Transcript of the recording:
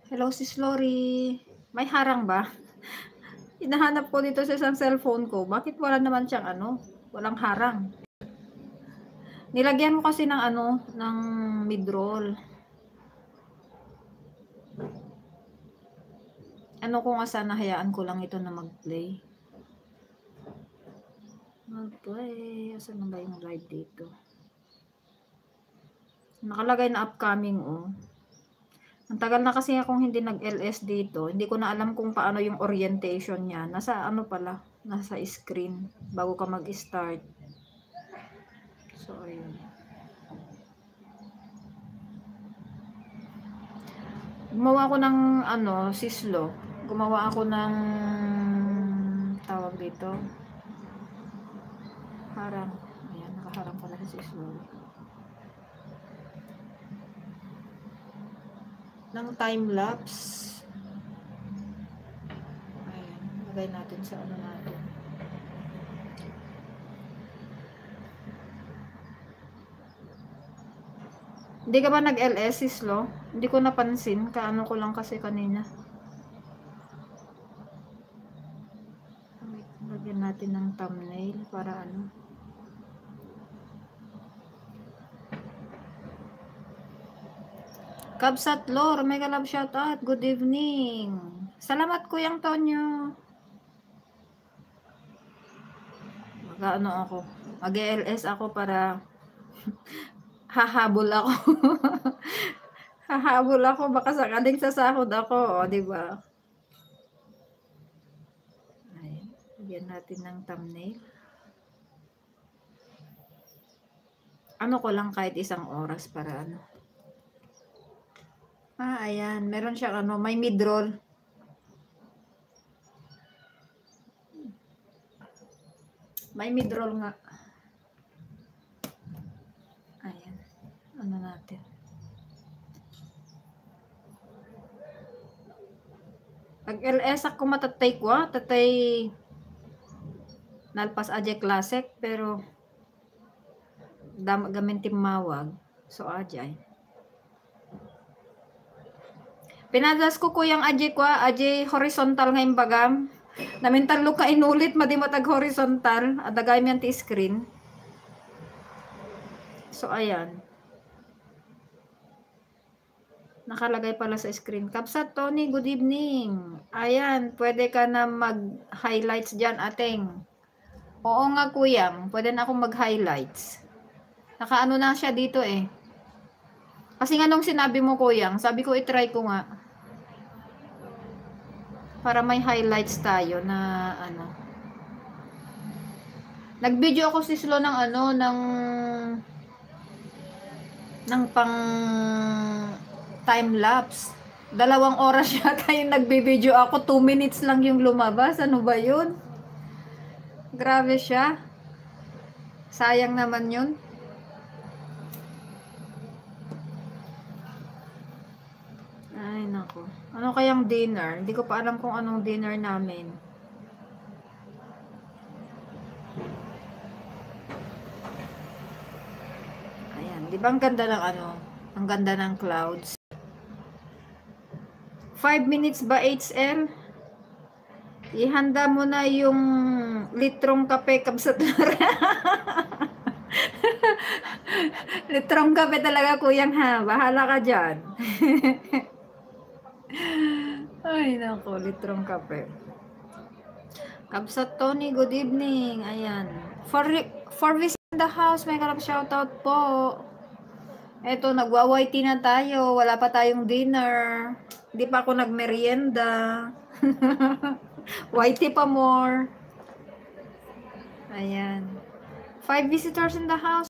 Hello, Sis Lori. May harang ba? Hinahanap ko dito sa isang cellphone ko. Bakit wala naman siyang walang harang? Nilagyan mo kasi ng ng mid-roll. Ano ko nga sana hayaan ko lang ito na mag-play. Mag-play. Asan na ba yung live dito? Nakalagay na upcoming Ang tagal na kasi akong hindi nag-LS dito. Hindi ko na alam kung paano yung orientation niya. Nasa pala, nasa screen bago ka mag-start. So, ayun. Gumawa ako ng sislo. Gumawa ako ng tawag dito. Harang. Ayan, nakaharang pala sa sislo. Ng time lapse. Ayan, lagay natin sa natin. Hindi ka ba nag-LS sislo? Hindi ko napansin. Kaano ko lang kasi kanina. Lagyan natin ng thumbnail para Kabsat Lor, mega love shoutout. Good evening. Salamat Kuyang Tonyo. Ako. Mag-LS ako para hahabol ako. Hahabol ako baka sakaling sasahod ako, di ba? Ay, lagyan natin ng thumbnail. Ano ko lang kahit isang oras para ayan. Meron siyang may mid-roll. May mid-roll nga. Ayan. Natin. Pag LS ako matatay ko, tatay nalpas aje classic, pero gamin timawag. So, ajay. Pinadas ko kuyang aje horizontal nga imbagam. Namintan lo ka inulit madimatag horizontal. Adagay mi anti screen. So, ayan. Nakalagay pala sa screen. Kapsat Tony, good evening. Ayan, pwede ka na mag-highlights dyan, ating. Oo nga, kuyang. Pwede na akong mag-highlights. Nakaano na siya dito Kasi nga nung sinabi mo, kuyang, sabi ko, itry ko nga. Para may highlights tayo na Nag-video ako sislo ng ng pang time lapse. 2 oras yata yung nagbi-video ako. 2 minutes lang yung lumabas. Ano ba yun? Grabe siya. Sayang naman yun. Ay, nako. Ano kayang dinner? Hindi ko pa alam kung anong dinner namin. Ayan. Di ba ang ganda ng ang ganda ng clouds? 5 minutes ba HL? Ihanda mo na yung litrong kape, Kabsat. Litrong kape talaga, kuyang ha. Bahala ka dyan. Ay, nako, litrong kape. Kabsat Tony, good evening. Ayan. For visit the house, may kalap shoutout po. Eto, nagwa-YT na tayo. Wala pa tayong dinner. Hindi pa ako nagmerienda. YT pa more. Ayan. 5 visitors in the house.